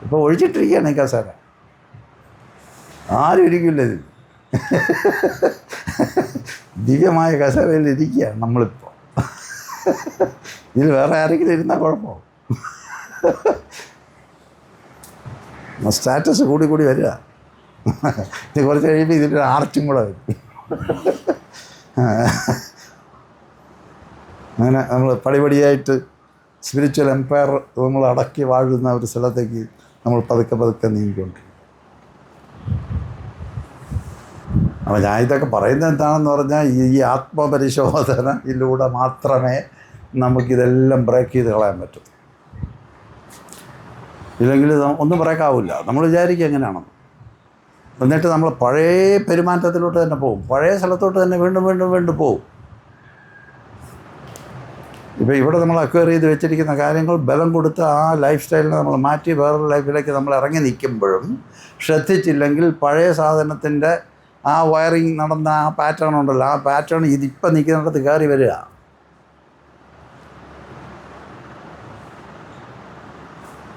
ഇപ്പോൾ ഒഴിച്ചിട്ടിരിക്കുകയാണ് ഈ കസേര, ആരും ഇരിക്കില്ല ഇതിൽ. ദിവ്യമായ കസേരയിൽ ഇരിക്കുകയാണ് നമ്മളിപ്പോൾ. ഇതിൽ വേറെ ആരെങ്കിലും ഇരുന്നാൽ കുഴപ്പമോ? സ്റ്റാറ്റസ് കൂടി കൂടി വരിക. ഇത് കുറച്ച് കഴിയുമ്പോൾ ഇതിൻ്റെ ആർച്ചും കൂടെ വരും. അങ്ങനെ നമ്മൾ പടിപടിയായിട്ട് സ്പിരിച്വൽ എംപയർ നമ്മൾ അടക്കി വാഴുന്ന ഒരു സ്ഥലത്തേക്ക് നമ്മൾ പതുക്കെ പതുക്കെ നീങ്ങിക്കൊണ്ട്. അപ്പോൾ ഞാൻ ഇതൊക്കെ പറയുന്നത് എന്താണെന്ന് പറഞ്ഞാൽ, ഈ ആത്മപരിശോധനയിലൂടെ മാത്രമേ നമുക്കിതെല്ലാം ബ്രേക്ക് ചെയ്ത് കളയാൻ പറ്റൂ. ഇല്ലെങ്കിൽ ഒന്നും ബ്രേക്കാവില്ല. നമ്മൾ വിചാരിക്കുക എങ്ങനെയാണെന്ന്. എന്നിട്ട് നമ്മൾ പഴയ പെരുമാറ്റത്തിലോട്ട് തന്നെ പോകും, പഴയ സ്ഥലത്തോട്ട് തന്നെ വീണ്ടും വീണ്ടും വീണ്ടും പോകും. ഇപ്പോൾ ഇവിടെ നമ്മൾ അക്വയർ ചെയ്ത് വെച്ചിരിക്കുന്ന കാര്യങ്ങൾ ബലം കൊടുത്ത് ആ ലൈഫ് സ്റ്റൈലിനെ നമ്മൾ മാറ്റി വേറൊരു ലൈഫിലേക്ക് നമ്മൾ ഇറങ്ങി നിൽക്കുമ്പോഴും ശ്രദ്ധിച്ചില്ലെങ്കിൽ പഴയ സാധനത്തിൻ്റെ ആ വയറിങ് നടന്ന ആ പാറ്റേൺ ഉണ്ടല്ലോ, ആ പാറ്റേൺ ഇതിപ്പം നിൽക്കുന്നിടത്ത് കയറി വരിക.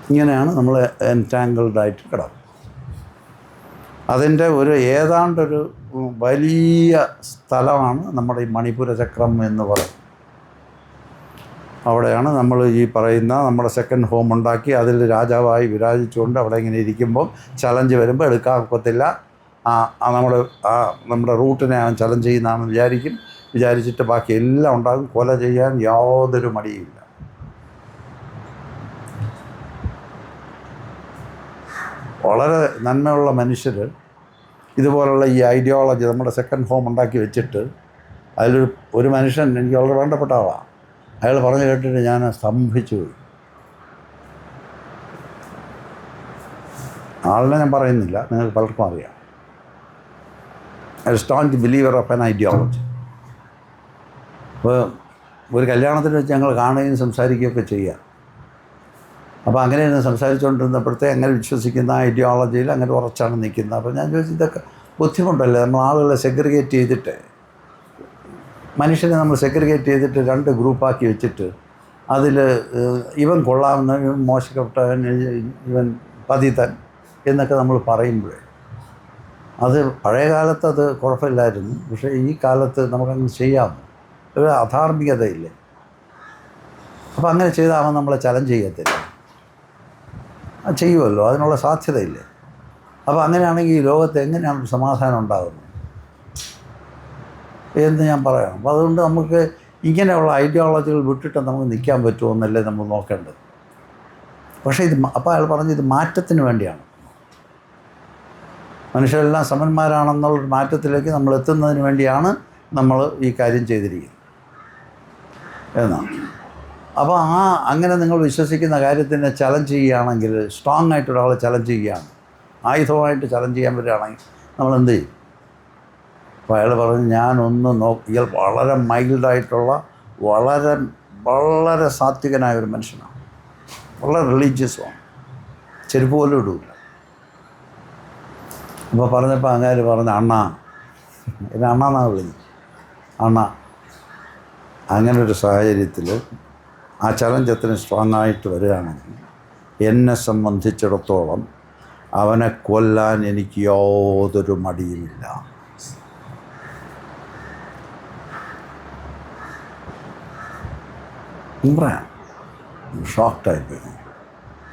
ഇങ്ങനെയാണ് നമ്മൾ എൻറ്റാങ്കിൾഡായിട്ട് കിടക്കും. അതിൻ്റെ ഒരു ഏതാണ്ടൊരു വലിയ സ്ഥലമാണ് നമ്മുടെ ഈ മണിപ്പൂര ചക്രം എന്ന് പറയും. അവിടെയാണ് നമ്മൾ ഈ പറയുന്ന നമ്മുടെ സെക്കൻഡ് ഹോം ഉണ്ടാക്കി അതിൽ രാജാവായി വിരാജിച്ചുകൊണ്ട് അവിടെ ഇങ്ങനെ ഇരിക്കുമ്പോൾ ചലഞ്ച് വരുമ്പോൾ എടുക്കാൻ ഒക്കത്തില്ല. നമ്മുടെ റൂട്ടിനെ അവൻ ചലഞ്ച് ചെയ്യുന്നതാണെന്ന് വിചാരിച്ചിട്ട് ബാക്കി എല്ലാം ഉണ്ടാകും. കൊല ചെയ്യാൻ യാതൊരു മടിയുമില്ല. വളരെ നന്മയുള്ള മനുഷ്യർ ഇതുപോലുള്ള ഈ ഐഡിയോളജി നമ്മുടെ സെക്കൻഡ് ഹോം ഉണ്ടാക്കി വെച്ചിട്ട് ഒരു മനുഷ്യൻ എനിക്ക് വളരെ വേണ്ടപ്പെട്ട ആളാണ്. അയാൾ പറഞ്ഞു കേട്ടിട്ട് ഞാൻ സ്തംഭിച്ചു പോയി. ആളിനെ ഞാൻ പറയുന്നില്ല, നിങ്ങൾക്ക് പലർക്കും അറിയാം. I strong believer of an ideology. അപ്പോൾ ഒരു കല്യാണത്തിന് വെച്ച് ഞങ്ങൾ കാണുകയും സംസാരിക്കുകയൊക്കെ ചെയ്യാം. അപ്പോൾ അങ്ങനെ സംസാരിച്ചുകൊണ്ടിരുന്നപ്പോഴത്തെ അങ്ങനെ വിശ്വസിക്കുന്ന ഐഡിയോളജിയിൽ അങ്ങനെ ഉറച്ചാണ് നിൽക്കുന്നത്. അപ്പോൾ ഞാൻ ചോദിച്ചു, ഇതൊക്കെ ബുദ്ധിമുട്ടല്ലേ? നമ്മൾ ആളുകളെ സെഗ്രിഗേറ്റ് ചെയ്തിട്ട്, മനുഷ്യനെ നമ്മൾ സെഗ്രിഗേറ്റ് ചെയ്തിട്ട് രണ്ട് ഗ്രൂപ്പാക്കി വെച്ചിട്ട് അതിൽ ഇവൻ കൊള്ളാവുന്ന, ഇവൻ മോശപ്പെട്ടവൻ, ഇവൻ പതിതൻ എന്നൊക്കെ നമ്മൾ പറയുമ്പോഴേ അത് പഴയ കാലത്ത് അത് കുഴപ്പമില്ലായിരുന്നു. പക്ഷേ ഈ കാലത്ത് നമുക്കങ്ങനെ ചെയ്യാം. ഒരു അധാർമികതയില്ലേ? അപ്പോൾ അങ്ങനെ ചെയ്താൽ നമ്മളെ ചലഞ്ച് ചെയ്യത്തില്ല, ചെയ്യുമല്ലോ, അതിനുള്ള സാധ്യതയില്ലേ? അപ്പോൾ അങ്ങനെയാണെങ്കിൽ ഈ ലോകത്ത് എങ്ങനെയാണ് സമാധാനം ഉണ്ടാകുന്നത് എന്ന് ഞാൻ പറയാം. അപ്പോൾ അതുകൊണ്ട് നമുക്ക് ഇങ്ങനെയുള്ള ഐഡിയോളജികൾ വിട്ടിട്ട് നമുക്ക് നിൽക്കാൻ പറ്റുമോ എന്നല്ലേ നമ്മൾ നോക്കേണ്ടത്. പക്ഷേ അപ്പോൾ അയാൾ പറഞ്ഞു, ഇത് മാറ്റത്തിന് വേണ്ടിയാണ്. മനുഷ്യരെല്ലാം സമന്മാരാണെന്നുള്ളൊരു മാറ്റത്തിലേക്ക് നമ്മൾ എത്തുന്നതിന് വേണ്ടിയാണ് നമ്മൾ ഈ കാര്യം ചെയ്തിരിക്കുന്നത് എന്നാണ്. അപ്പോൾ അങ്ങനെ നിങ്ങൾ വിശ്വസിക്കുന്ന കാര്യത്തിനെ ചലഞ്ച് ചെയ്യുകയാണെങ്കിൽ, സ്ട്രോങ് ആയിട്ട് ഒരാളെ ചലഞ്ച് ചെയ്യുകയാണ്, ആയുധമായിട്ട് ചലഞ്ച് ചെയ്യാൻ പറ്റുകയാണെങ്കിൽ നമ്മൾ എന്ത് ചെയ്യും? അപ്പോൾ അയാൾ പറഞ്ഞു, ഞാനൊന്ന് ഇയാൾ വളരെ മൈൽഡായിട്ടുള്ള വളരെ വളരെ സാത്വികനായ ഒരു മനുഷ്യനാണ്, വളരെ റിലീജിയസുമാണ്, ചെരുപ്പ് പോലും ഇടില്ല. അപ്പോൾ പറഞ്ഞപ്പോൾ അങ്ങേര് പറഞ്ഞു, അണ്ണാ, എന്നെ അണ്ണാന്നാണ് വിളിക്കുന്നത്, അണ്ണാ, അങ്ങനൊരു സാഹചര്യത്തിൽ ആ ചലഞ്ച് അത്രയും സ്ട്രോങ് ആയിട്ട് വരികയാണെങ്കിൽ എന്നെ സംബന്ധിച്ചിടത്തോളം അവനെ കൊല്ലാൻ എനിക്ക് യാതൊരു മടിയുമില്ല. പറയാം, ഷോക്ക്ഡായിപ്പോയി.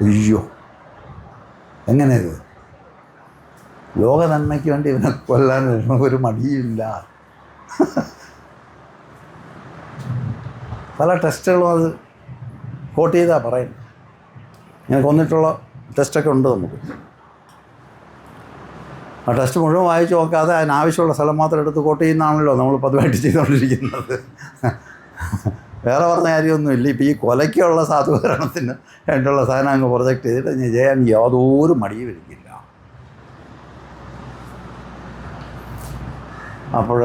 അയ്യോ, എങ്ങനെയത്? ലോക നന്മയ്ക്ക് വേണ്ടി ഇവനെ കൊല്ലാൻ ഒരു മടിയില്ല. പല ടെസ്റ്റുകളും അത് കോട്ട് ചെയ്താൽ പറയും. ഇങ്ങനെ കൊന്നിട്ടുള്ള ടെസ്റ്റൊക്കെ ഉണ്ട് നമുക്ക്. ആ ടെസ്റ്റ് മുഴുവൻ വായിച്ച് നോക്കാതെ അതിനാവശ്യമുള്ള സ്ഥലം മാത്രം എടുത്ത് കോട്ട് ചെയ്യുന്നതാണല്ലോ നമ്മൾ പതിവായിട്ട് ചെയ്തുകൊണ്ടിരിക്കുന്നത്. വേറെ പറഞ്ഞ കാര്യമൊന്നുമില്ല. ഇപ്പോൾ ഈ കൊലയ്ക്കുള്ള സാധൂകരണത്തിന് വേണ്ടിയുള്ള സാധനം അങ്ങ് പ്രൊജക്റ്റ് ചെയ്തിട്ട് ഞാൻ ചെയ്യാൻ യാതൊരു മടിയും എനിക്കില്ല. അപ്പോൾ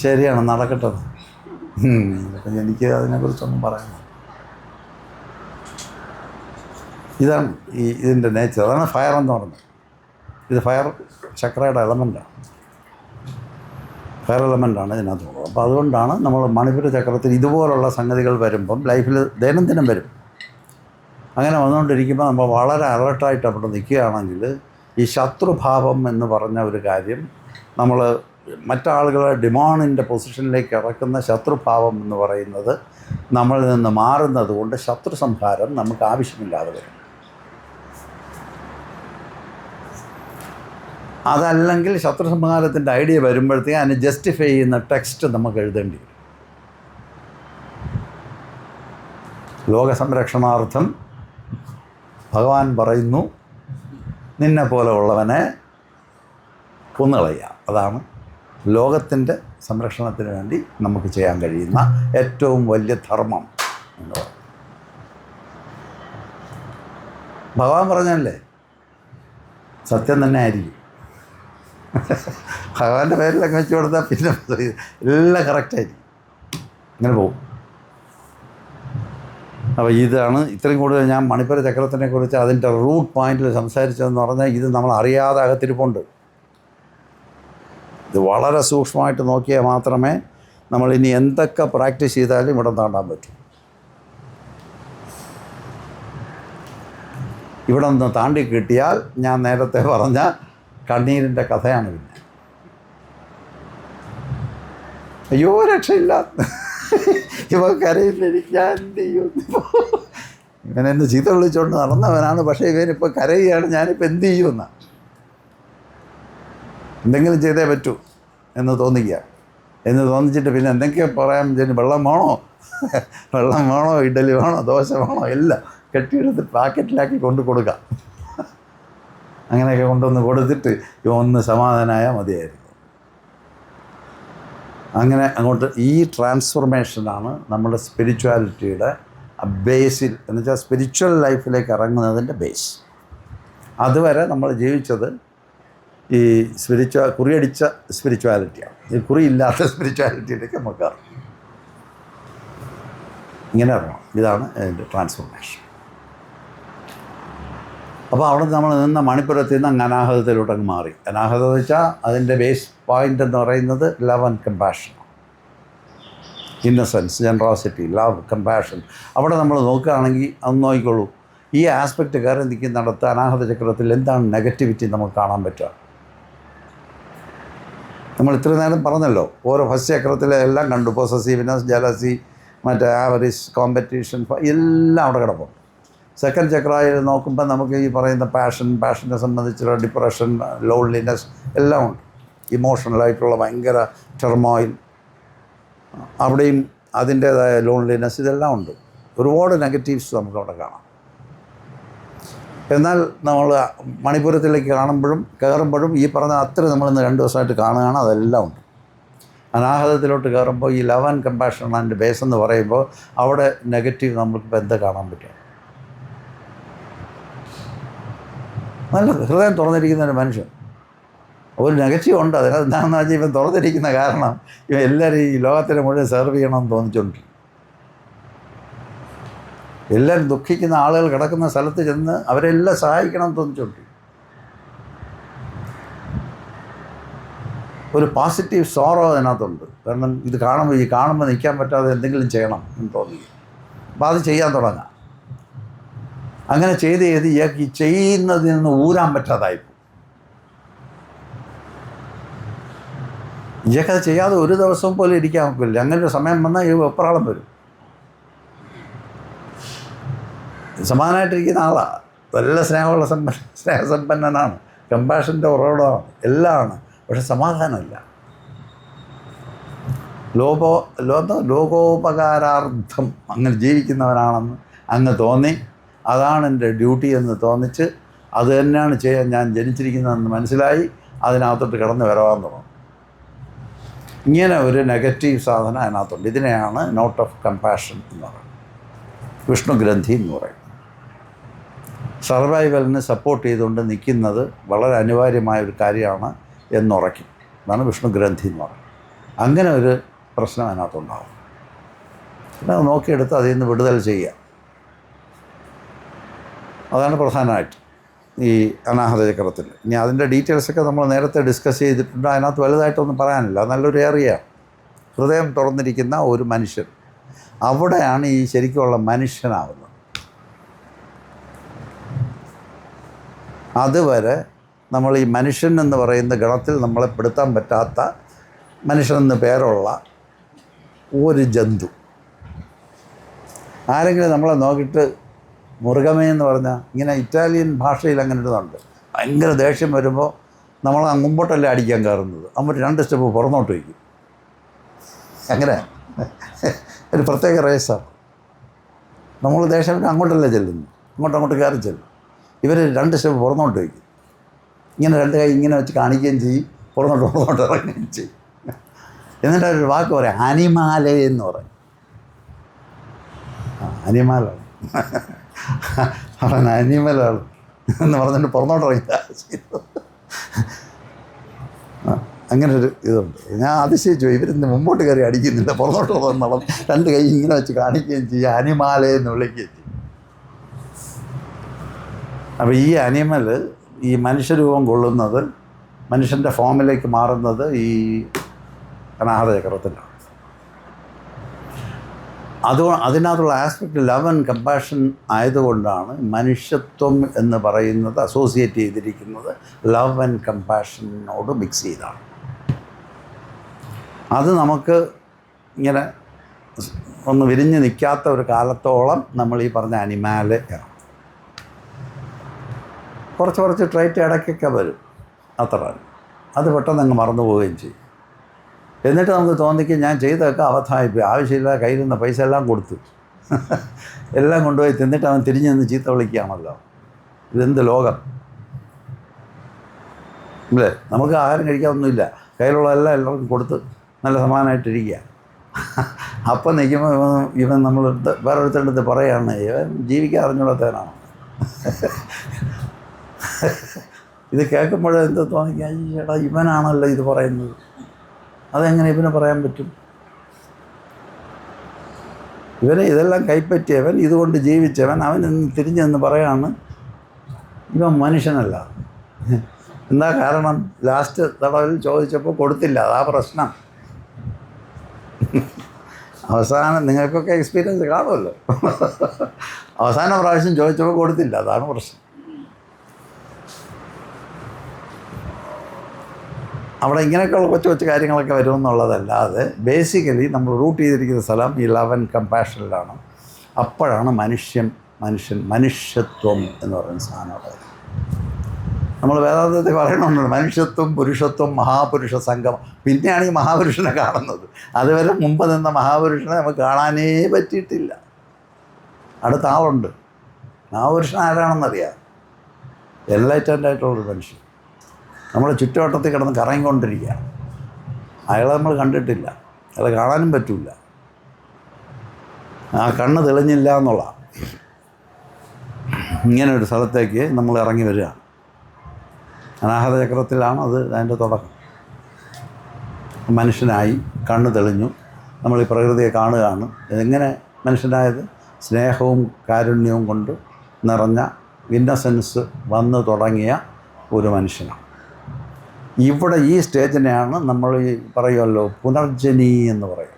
ശരിയാണ്, നടക്കട്ടെ. എനിക്ക് അതിനെക്കുറിച്ചൊന്നും പറയാനില്ല. ഇതാണ് ഇതിൻ്റെ നേച്ചർ. അതാണ് ഫയർ എന്ന് പറയുന്നത്. ഇത് ഫയർ ചക്രയുടെ എലമെൻ്റാണ്, ഫയർ എലമെൻ്റാണ് ഇതിനകത്തുള്ളത്. അപ്പോൾ അതുകൊണ്ടാണ് നമ്മൾ മണിപ്പൂര ചക്രത്തിൽ ഇതുപോലുള്ള സംഗതികൾ വരുമ്പം ലൈഫിൽ ദൈനംദിനം വരും. അങ്ങനെ വന്നുകൊണ്ടിരിക്കുമ്പോൾ നമ്മൾ വളരെ അലർട്ടായിട്ട് അവിടെ നിൽക്കുകയാണെങ്കിൽ ഈ ശത്രുഭാവം എന്ന് പറഞ്ഞ ഒരു കാര്യം നമ്മൾ മറ്റാളുകളെ ഡിമാണ്ടിൻ്റെ പൊസിഷനിലേക്ക് ഇറക്കുന്ന ശത്രുഭാവം എന്ന് പറയുന്നത് നമ്മളിൽ നിന്ന് മാറുന്നത് കൊണ്ട് ശത്രു സംഹാരം നമുക്ക് ആവശ്യമില്ലാതെ വരും. അതല്ലെങ്കിൽ ശത്രു സംഹാരത്തിൻ്റെ ഐഡിയ വരുമ്പോഴത്തേക്കും അതിന് ജസ്റ്റിഫൈ ചെയ്യുന്ന ടെക്സ്റ്റ് നമുക്ക് എഴുതേണ്ടി വരും. ലോകസംരക്ഷണാർത്ഥം ഭഗവാൻ പറയുന്നു, നിന്നെ പോലെ ഉള്ളവനെ കൊന്നുകളയുക. അതാണ് ലോകത്തിൻ്റെ സംരക്ഷണത്തിന് വേണ്ടി നമുക്ക് ചെയ്യാൻ കഴിയുന്ന ഏറ്റവും വലിയ ധർമ്മം എന്ന് പറയുന്നത്. ഭഗവാൻ പറഞ്ഞല്ലേ, സത്യം തന്നെ ആയിരിക്കും. ഭഗവാന്റെ പേരിലൊക്കെ വെച്ച് കൊടുത്താൽ പിന്നെ എല്ലാം കറക്റ്റായിരിക്കും, ഇങ്ങനെ പോകും. അപ്പോൾ ഇതാണ് ഇത്രയും കൂടുതൽ ഞാൻ മണിപ്പൂർ ചക്രത്തിനെ കുറിച്ച് അതിൻ്റെ റൂട്ട് പോയിന്റിൽ സംസാരിച്ചതെന്ന് പറഞ്ഞാൽ ഇത് നമ്മൾ അറിയാതെ അകത്തിരിപ്പുണ്ട്. ഇത് വളരെ സൂക്ഷ്മമായിട്ട് നോക്കിയാൽ മാത്രമേ നമ്മളിനി എന്തൊക്കെ പ്രാക്ടീസ് ചെയ്താലും ഇവിടെ താണ്ടാൻ പറ്റൂ. ഇവിടെ നിന്ന് താണ്ടി കിട്ടിയാൽ ഞാൻ നേരത്തെ പറഞ്ഞ കണ്ണീരിൻ്റെ കഥയാണ്. പിന്നെ അയ്യോ രക്ഷയില്ല, ഇവ കരയില്ലെങ്കിൽ ഞാൻ എന്ത് ചെയ്യും? ഇവനെന്നെ ചീത്ത വിളിച്ചുകൊണ്ട് നടന്നവനാണ്, പക്ഷേ ഇവനിപ്പോൾ കരയുകയാണ്, ഞാനിപ്പോൾ എന്ത് ചെയ്യുമെന്നാണ്. എന്തെങ്കിലും ചെയ്തേ പറ്റൂ എന്ന് തോന്നിക്കുക. എന്ന് തോന്നിച്ചിട്ട് പിന്നെ എന്തെങ്കിലും പറയാൻ വെള്ളം വേണോ ഇഡ്ഡലി വേണോ ദോശ വേണോ എല്ലാം കെട്ടിയെടുത്ത് പാക്കറ്റിലാക്കി കൊണ്ട് കൊടുക്കാം. അങ്ങനെയൊക്കെ കൊണ്ടുവന്ന് കൊടുത്തിട്ട് ഒന്ന് സമാധാനമായാൽ മതിയായിരുന്നു. അങ്ങനെ അങ്ങോട്ട് ഈ ട്രാൻസ്ഫോർമേഷനാണ് നമ്മുടെ സ്പിരിച്വാലിറ്റിയുടെ ബേസിൽ, എന്ന് വെച്ചാൽ സ്പിരിച്വൽ ലൈഫിലേക്ക് ഇറങ്ങുന്നതിൻ്റെ ബേസ്. അതുവരെ നമ്മൾ ജീവിച്ചത് ഈ കുറിയടിച്ച സ്പിരിച്വാലിറ്റിയാണ്. ഈ കുറിയില്ലാത്ത സ്പിരിച്വാലിറ്റിയിലേക്ക് നമുക്ക് ഇറങ്ങും. ഇങ്ങനെ ഇറങ്ങണം. ഇതാണ് അതിൻ്റെ ട്രാൻസ്ഫോർമേഷൻ. അപ്പോൾ അവിടെ നമ്മൾ നിന്ന മണിപ്പുരത്തിൽ നിന്ന് അങ്ങ് അനാഹതത്തിലോട്ട് അങ്ങ് മാറി. അനാഹതം എന്ന് വെച്ചാൽ അതിൻ്റെ ബേസ് പോയിൻ്റ് എന്ന് പറയുന്നത് love and compassion, innocence, generosity, love, compassion. അവിടെ നമ്മൾ നോക്കുകയാണെങ്കിൽ അന്ന് നോക്കിക്കോളൂ, ഈ ആസ്പെക്റ്റ് കയറി നിൽക്കുന്നിടത്ത് അനാഹത ചക്രത്തിൽ എന്താണ് നെഗറ്റിവിറ്റി നമുക്ക് കാണാൻ പറ്റുക? നമ്മൾ ഇത്ര നേരം പറഞ്ഞല്ലോ, ഓരോ ഫസ്റ്റ് ചക്രത്തിലെ എല്ലാം കണ്ടു. പൊസസീവ്നെസ്, ജലസി, മറ്റേ ആവറേജ്, കോമ്പറ്റീഷൻ, എല്ലാം അവിടെ കിടക്കും. സെക്കൻഡ് ചക്രയിൽ നോക്കുമ്പോൾ നമുക്ക് ഈ പറയുന്ന പാഷനെ സംബന്ധിച്ചുള്ള ഡിപ്രഷൻ, ലോൺലിനെസ് എല്ലാം ഉണ്ട്. ഇമോഷണലായിട്ടുള്ള ഭയങ്കര ടെർമോയിൽ, അവിടെയും അതിൻ്റേതായ ലോൺലിനെസ് ഇതെല്ലാം ഉണ്ട്. ഒരുപാട് നെഗറ്റീവ്സ് നമുക്കവിടെ കാണാം. എന്നാൽ നമ്മൾ മണിപ്പൂരത്തിലേക്ക് കയറുമ്പോഴും ഈ പറഞ്ഞ അത്ര നമ്മളിന്ന് 2 ദിവസമായിട്ട് കാണുകയാണ്, അതെല്ലാം ഉണ്ട്. അനാഹതത്തിലോട്ട് കയറുമ്പോൾ ഈ love and compassion and base എന്ന് പറയുമ്പോൾ അവിടെ നെഗറ്റീവ് നമുക്കിപ്പോൾ എന്താ കാണാൻ പറ്റുക? നല്ല ഹൃദയം തുറന്നിരിക്കുന്ന ഒരു മനുഷ്യൻ. ഒരു നെഗറ്റീവ് ഉണ്ട്. അതിനെന്താണെന്ന് വെച്ചാൽ ഇവൻ തുറന്നിരിക്കുന്ന കാരണം ഇവൻ എല്ലാവരും ഈ ലോകത്തിനെ മുഴുവൻ സെർവ് ചെയ്യണമെന്ന് തോന്നിച്ചുകൊണ്ടിരിക്കും. എല്ലാവരും ദുഃഖിക്കുന്ന ആളുകൾ കിടക്കുന്ന സ്ഥലത്ത് ചെന്ന് അവരെല്ലാം സഹായിക്കണം എന്ന് തോന്നിച്ചുകൊണ്ടിരിക്കും. ഒരു പോസിറ്റീവ് സോറോ അതിനകത്തുണ്ട്. കാരണം ഇത് കാണുമ്പോൾ നിൽക്കാൻ പറ്റാതെ എന്തെങ്കിലും ചെയ്യണം എന്ന് തോന്നി. അപ്പോൾ അത് ചെയ്യാൻ തുടങ്ങാം. അങ്ങനെ ചെയ്ത് ഇയാൾക്ക് ഈ ചെയ്യുന്നതിൽ നിന്ന് ഊരാൻ പറ്റാതായിപ്പോൾ ഇയാൾക്കത് ചെയ്യാതെ ഒരു ദിവസം പോലും ഇരിക്കാൻ നോക്കില്ല. അങ്ങനെ ഒരു സമയം വന്നാൽ ഈ വെപ്രാളം വരും. സമാനമായിട്ടിരിക്കുന്ന ആളാണ്, നല്ല സ്നേഹസമ്പന്നനാണ്, കമ്പാഷൻ്റെ ഉറവിടമാണ്, എല്ലാമാണ്. പക്ഷെ സമാധാനമില്ല. ലോകോപകാരാർത്ഥം അങ്ങനെ ജീവിക്കുന്നവനാണെന്ന് അങ്ങ് തോന്നി. അതാണ് എൻ്റെ ഡ്യൂട്ടി എന്ന് തോന്നിച്ച് അത് തന്നെയാണ് ചെയ്യാൻ ഞാൻ ജനിച്ചിരിക്കുന്നതെന്ന് മനസ്സിലായി. അതിനകത്തോട്ട് കിടന്ന് വരവാൻ തുടങ്ങും. ഇങ്ങനെ ഒരു നെഗറ്റീവ് സാധനം അതിനകത്തുണ്ട്. ഇതിനെയാണ് നോട്ട് ഓഫ് കമ്പാഷൻ എന്ന് പറയുന്നത്, വിഷ്ണു ഗ്രന്ഥി എന്ന് പറയും. സർവൈവലിന് സപ്പോർട്ട് ചെയ്തുകൊണ്ട് നിൽക്കുന്നത് വളരെ അനിവാര്യമായ ഒരു കാര്യമാണ് എന്നുറയ്ക്കും. അതാണ് വിഷ്ണു ഗ്രന്ഥി എന്ന് പറയുന്നത്. അങ്ങനെ ഒരു പ്രശ്നം അതിനകത്തുണ്ടാകും. പിന്നെ അത് നോക്കിയെടുത്ത് അതിൽ നിന്ന് വിടുതൽ ചെയ്യുക. അതാണ് പ്രധാനമായിട്ട് ഈ അനാഹത ചക്രത്തിൽ. ഇനി അതിൻ്റെ ഡീറ്റെയിൽസൊക്കെ നമ്മൾ നേരത്തെ ഡിസ്കസ് ചെയ്തിട്ടുണ്ട്. അതിനകത്ത് വലുതായിട്ടൊന്നും പറയാനില്ല. നല്ലൊരു ഏറിയ ഹൃദയം തുറന്നിരിക്കുന്ന ഒരു മനുഷ്യൻ, അവിടെയാണ് ഈ ശരിക്കുള്ള മനുഷ്യനാവുന്നത്. അതുവരെ നമ്മൾ ഈ മനുഷ്യൻ എന്ന് പറയുന്ന ഗണത്തിൽ നമ്മളെ പെടുത്താൻ പറ്റാത്ത മനുഷ്യനെന്ന് പേരുള്ള ഒരു ജന്തു ആരെങ്കിലും നമ്മളെ നോക്കിയിട്ട് മുറുകമേ എന്ന് പറഞ്ഞാൽ, ഇങ്ങനെ ഇറ്റാലിയൻ ഭാഷയിൽ അങ്ങനെ ഇടുന്നുണ്ട്, ഭയങ്കര ദേഷ്യം വരുമ്പോൾ നമ്മൾ മുമ്പോട്ടല്ലേ അടിക്കാൻ കയറുന്നത്, അവർ 2 സ്റ്റെപ്പ് പുറന്നോട്ട് വയ്ക്കും. അങ്ങനെ ഒരു പ്രത്യേക റേസാണ്. നമ്മൾ ദേഷ്യം അങ്ങോട്ടല്ലേ ചെല്ലുന്നു, അങ്ങോട്ട് കയറി ചെല്ലും. ഇവർ 2 സ്റ്റെപ്പ് പുറന്നോട്ട് വയ്ക്കും. ഇങ്ങനെ 2 കൈ ഇങ്ങനെ വെച്ച് കാണിക്കുകയും ചെയ്യും, പുറന്നോട്ട് ഇറങ്ങുകയും ചെയ്യും. എന്നിട്ട് ഒരു വാക്ക് പറയാം, അനിമാലേ എന്ന് പറയും. അനിമാലാണ് അവൻ അനിമലാണ് എന്ന് പറഞ്ഞിട്ട് പുറന്നോട്ട് ഇറങ്ങി. അങ്ങനെ ഒരു ഇതുണ്ട്. ഞാൻ അതിശയിച്ചു, ഇവരിന്ന് മുമ്പോട്ട് കയറി അടിക്കുന്നില്ല, പുറന്നോട്ട് വന്നോളം 2 കൈ ഇങ്ങനെ വെച്ച് കാണിക്കുകയും ചെയ്യും, അനിമാലേ എന്ന് വിളിക്കുകയും ചെയ്യും. അപ്പോൾ ഈ അനിമൽ ഈ മനുഷ്യരൂപം കൊള്ളുന്നത്, മനുഷ്യൻ്റെ ഫോമിലേക്ക് മാറുന്നത് ഈ അനാഹത ചക്രത്തിലാണ്. അതിനകത്തുള്ള ആസ്പെക്റ്റ് ലവ് ആൻഡ് കമ്പാഷൻ ആയതുകൊണ്ടാണ് മനുഷ്യത്വം എന്ന് പറയുന്നത് അസോസിയേറ്റ് ചെയ്തിരിക്കുന്നത് ലവ് ആൻഡ് കമ്പാഷനോട് മിക്സ് ചെയ്താണ്. അത് നമുക്ക് ഇങ്ങനെ ഒന്ന് വിരിഞ്ഞ് നിൽക്കാത്ത ഒരു കാലത്തോളം നമ്മൾ ഈ പറഞ്ഞ അനിമാല് കുറച്ച് ട്രൈറ്റ് ഇടയ്ക്കൊക്കെ വരും, അത്ര അത് പെട്ടെന്ന് അങ്ങ് മറന്നു പോവുകയും ചെയ്യും. എന്നിട്ട് നമുക്ക് തോന്നിക്കും ഞാൻ ചെയ്തൊക്കെ അബദ്ധമായിപ്പോയി, ആവശ്യമില്ല, കയ്യിൽ നിന്ന് പൈസ എല്ലാം കൊടുത്തു, എല്ലാം കൊണ്ടുപോയി തിന്നിട്ട് അവൻ തിരിഞ്ഞു നിന്ന് ചീത്ത വിളിക്കുകയാണല്ലോ. ഇതെന്ത് ലോകം അല്ലേ? നമുക്ക് ആഹാരം കഴിക്കാനൊന്നുമില്ല, കയ്യിലുള്ളതെല്ലാം എല്ലാവർക്കും കൊടുത്ത് നല്ല സമാനമായിട്ടിരിക്കുക. അപ്പം നിൽക്കുമ്പോൾ ഇവൻ നമ്മൾ വേറൊരുത്തരുടെ അടുത്ത് പറയുകയാണ്, ഇവൻ ജീവിക്കാൻ അറിഞ്ഞുള്ളത്തേനാണ്. ഇത് കേൾക്കുമ്പോഴേ എന്ത് തോന്നിക്കുക, ചേട്ടാ ഇവനാണല്ലോ ഇത് പറയുന്നത്, അതെങ്ങനെ ഇവന് പറയാൻ പറ്റും? ഇവനെ ഇതെല്ലാം കൈപ്പറ്റിയവൻ, ഇതുകൊണ്ട് ജീവിച്ചവൻ, അവൻ തിരിഞ്ഞെന്ന് പറയാണ് ഇവൻ മനുഷ്യനല്ല. എന്താ കാരണം? ലാസ്റ്റ് തടവിൽ ചോദിച്ചപ്പോൾ കൊടുത്തില്ല, അതാ പ്രശ്നം. അവസാനം നിങ്ങൾക്കൊക്കെ എക്സ്പീരിയൻസ് കാണുമല്ലോ, അവസാന പ്രാവശ്യം ചോദിച്ചപ്പോൾ കൊടുത്തില്ല, അതാണ് പ്രശ്നം. അവിടെ ഇങ്ങനെയൊക്കെയുള്ള കൊച്ചു കാര്യങ്ങളൊക്കെ വരുമെന്നുള്ളതല്ലാതെ ബേസിക്കലി നമ്മൾ റൂട്ട് ചെയ്തിരിക്കുന്ന സ്ഥലം ഈ ലവ് ആൻഡ് കമ്പാഷനിലാണ്. അപ്പോഴാണ് മനുഷ്യത്വം എന്ന് പറയുന്ന സാധനം. നമ്മൾ വേദാന്തത്തിൽ പറയണമെന്നുണ്ട്, മനുഷ്യത്വം, പുരുഷത്വം, മഹാപുരുഷ സംഗമം. പിന്നെയാണ് ഈ മഹാപുരുഷനെ കാണുന്നത്. അതുവരെ മുമ്പ് നിന്ന മഹാപുരുഷനെ നമുക്ക് കാണാനേ പറ്റിയിട്ടില്ല. അടുത്ത ആളുണ്ട്, മഹാപുരുഷൻ ആരാണെന്നറിയാം, എൻലൈറ്റൻഡ് ആയിട്ടുള്ളൊരു മനുഷ്യൻ. നമ്മൾ ചുറ്റുവട്ടത്തിൽ കിടന്ന് കറങ്ങിക്കൊണ്ടിരിക്കുക, അയാളെ നമ്മൾ കണ്ടിട്ടില്ല, അയാളെ കാണാനും പറ്റില്ല, ആ കണ്ണ് തെളിഞ്ഞില്ല എന്നുള്ള ഇങ്ങനെ ഒരു സ്ഥലത്തേക്ക് നമ്മൾ ഇറങ്ങി വരിക. അനാഹത ചക്രത്തിലാണ് അത് അതിൻ്റെ തുടക്കം. മനുഷ്യനായി, കണ്ണ് തെളിഞ്ഞു, നമ്മൾ ഈ പ്രകൃതിയെ കാണുകയാണ്. എങ്ങനെ മനുഷ്യനായത്? സ്നേഹവും കാരുണ്യവും കൊണ്ട് നിറഞ്ഞ ഇന്നസെൻസ് വന്നു തുടങ്ങിയ ഒരു മനുഷ്യനാണ്. ഇവിടെ ഈ സ്റ്റേജിനെയാണ് നമ്മൾ ഈ പറയുമല്ലോ പുനർജനി എന്ന് പറയും.